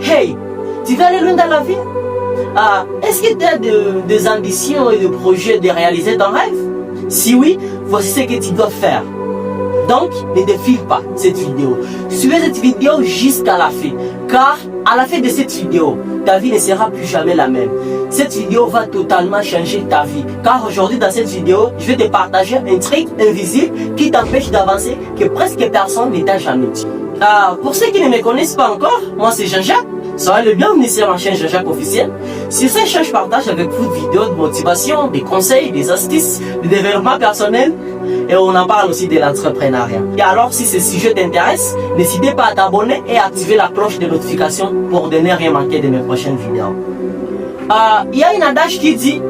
Hey, tu veux aller loin dans la vie? Est-ce que tu as des ambitions et des projets de réaliser ton rêve? Si oui, voici ce que tu dois faire. Donc, ne défile pas cette vidéo. Suivez cette vidéo jusqu'à la fin. Car à la fin de cette vidéo, ta vie ne sera plus jamais la même. Cette vidéo va totalement changer ta vie. Car aujourd'hui, dans cette vidéo, je vais te partager un truc invisible qui t'empêche d'avancer que presque personne ne t'a jamais dit. Pour ceux qui ne me connaissent pas encore, moi c'est Jean-Jacques. Soyez le bienvenu sur ma chaîne Jean-Jacques officiel. Sur cette chaîne, je partage avec vous des vidéos de motivation, des conseils, des astuces, de développement personnel. Et on en parle aussi de l'entrepreneuriat. Et alors, si ce sujet t'intéresse, n'hésitez pas à t'abonner et à activer la cloche de notification pour ne rien manquer de mes prochaines vidéos. Il y a une adage qui dit,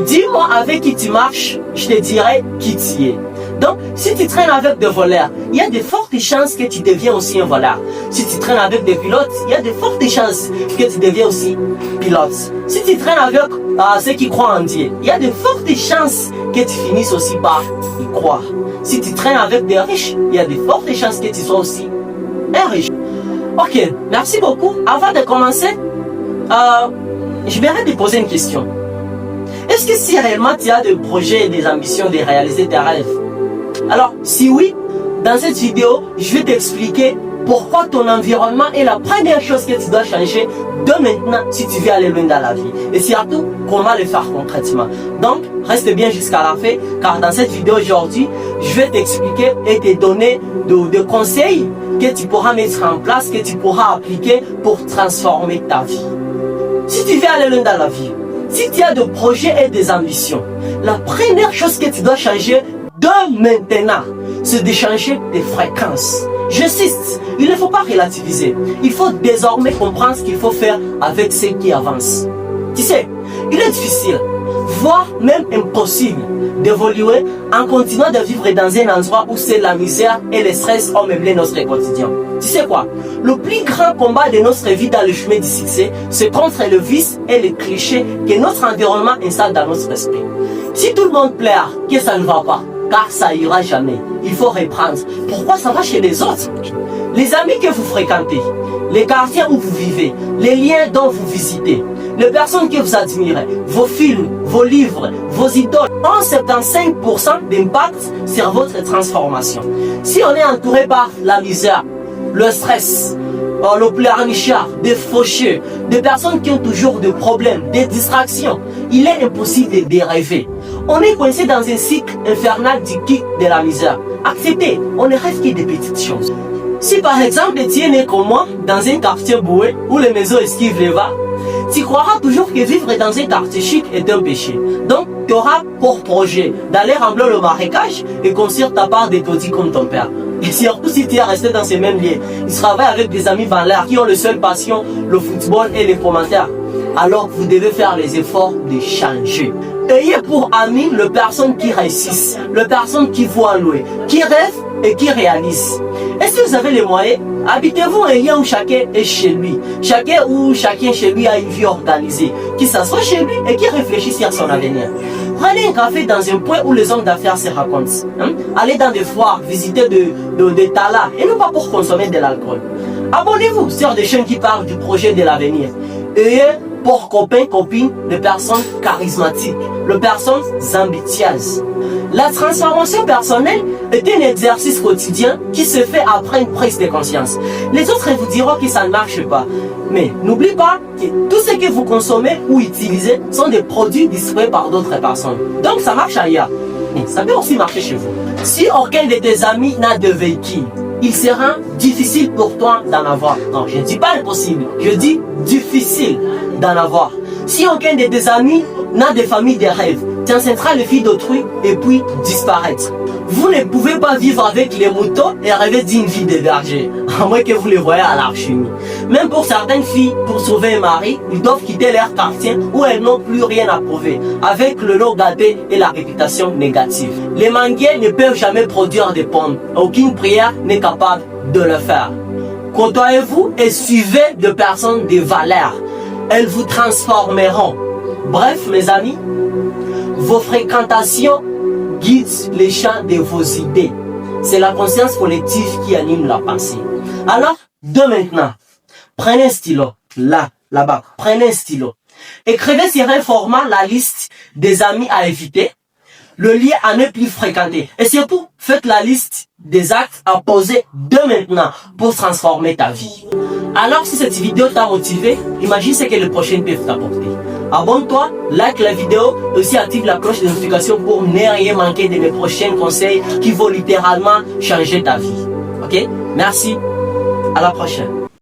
dis-moi avec qui tu marches, je te dirai qui tu es. Donc, si tu traînes avec des voleurs, il y a de fortes chances que tu deviens aussi un voleur. Si tu traînes avec des pilotes, il y a de fortes chances que tu deviens aussi pilote. Si tu traînes avec ceux qui croient en Dieu, il y a de fortes chances que tu finisses aussi par y croire. Si tu traînes avec des riches, il y a de fortes chances que tu sois aussi un riche. Ok, merci beaucoup. Avant de commencer, je vais te poser une question. Est-ce que si réellement tu as des projets et des ambitions de réaliser tes rêves? Alors, si oui, dans cette vidéo, je vais t'expliquer pourquoi ton environnement est la première chose que tu dois changer de maintenant si tu veux aller loin dans la vie. Et surtout, comment le faire concrètement. Donc, reste bien jusqu'à la fin, car dans cette vidéo aujourd'hui, je vais t'expliquer et te donner des conseils que tu pourras mettre en place, que tu pourras appliquer pour transformer ta vie. Si tu veux aller loin dans la vie, si tu as des projets et des ambitions, la première chose que tu dois changer de maintenant, c'est de changer de fréquence. J'insiste, il ne faut pas relativiser. Il faut désormais comprendre ce qu'il faut faire avec ceux qui avancent. Tu sais, il est difficile, voire même impossible, d'évoluer en continuant de vivre dans un endroit où c'est la misère et le stress ont meublé notre quotidien. Tu sais quoi? Le plus grand combat de notre vie dans le chemin du succès, c'est contre le vice et les clichés que notre environnement installe dans notre esprit. Si tout le monde pleure que ça ne va pas, car ça ira jamais, il faut reprendre. Pourquoi ça va chez les autres? Les amis que vous fréquentez, les quartiers où vous vivez, les liens dont vous visitez, les personnes que vous admirez, vos films, vos livres, vos idoles ont 75% d'impact sur votre transformation. Si on est entouré par la misère, le stress, le pleurnichard, des faucheux, des personnes qui ont toujours des problèmes, des distractions, il est impossible de rêver. On est coincé dans un cycle infernal du kick de la misère. Acceptez, on ne rêve que des petites choses. Si par exemple tu es né comme moi, dans un quartier boué où les maisons esquivent les vents, tu croiras toujours que vivre dans un quartier chic est un péché. Donc, tu auras pour projet d'aller rembler le marécage et construire ta part de taudis comme ton père. Et surtout si tu es resté dans ces mêmes lieux, tu travailles avec des amis vendeurs qui ont le seul passion, le football et les commentaires. Alors vous devez faire les efforts de changer. Ayez pour amis les personnes qui réussissent, les personnes qui voient louer, qui rêvent et qui réalisent. Est-ce que vous avez les moyens? Habitez-vous un lieu où chacun est chez lui. Chacun chez lui a une vie organisée, qui s'assoit chez lui et qui réfléchit à son avenir. Prenez un café dans un point où les hommes d'affaires se racontent. Allez dans des foires, visitez des talas et non pas pour consommer de l'alcool. Abonnez-vous sur des chaînes qui parlent du projet de l'avenir. Ayez pour copains, copines, les personnes charismatiques, les personnes ambitieuses. La transformation personnelle est un exercice quotidien qui se fait après une prise de conscience. Les autres vous diront que ça ne marche pas. Mais n'oubliez pas que tout ce que vous consommez ou utilisez sont des produits distribués par d'autres personnes. Donc ça marche ailleurs. Mais ça peut aussi marcher chez vous. Si aucun de tes amis n'a de véhicule, il sera difficile pour toi d'en avoir. Non, je ne dis pas impossible, je dis difficile d'en avoir. Si aucun de tes amis n'a de famille de rêve, tu enceinteras le fils d'autrui et puis disparaître. Vous ne pouvez pas vivre avec les moutons et rêver d'une vie de berger, à moins que vous les voyez à l'alchimie. Même pour certaines filles, pour sauver un mari, ils doivent quitter leur quartier où elles n'ont plus rien à prouver, avec le nom gâté et la réputation négative. Les manguiers ne peuvent jamais produire des pommes, aucune prière n'est capable de le faire. Côtoyez-vous et suivez des personnes de valeur, elles vous transformeront. Bref, mes amis, vos fréquentations guident les champs de vos idées. C'est la conscience collective qui anime la pensée. Alors, de maintenant, prenez un stylo, là-bas. Prenez un stylo. Écrivez sur un format la liste des amis à éviter, le lieu à ne plus fréquenter. Et surtout, faites la liste des actes à poser dès maintenant pour transformer ta vie. Alors, si cette vidéo t'a motivé, imagine ce que les prochaines peuvent t'apporter. Abonne-toi, like la vidéo et aussi active la cloche de notification pour ne rien manquer de mes prochains conseils qui vont littéralement changer ta vie. Ok? Merci. À la prochaine.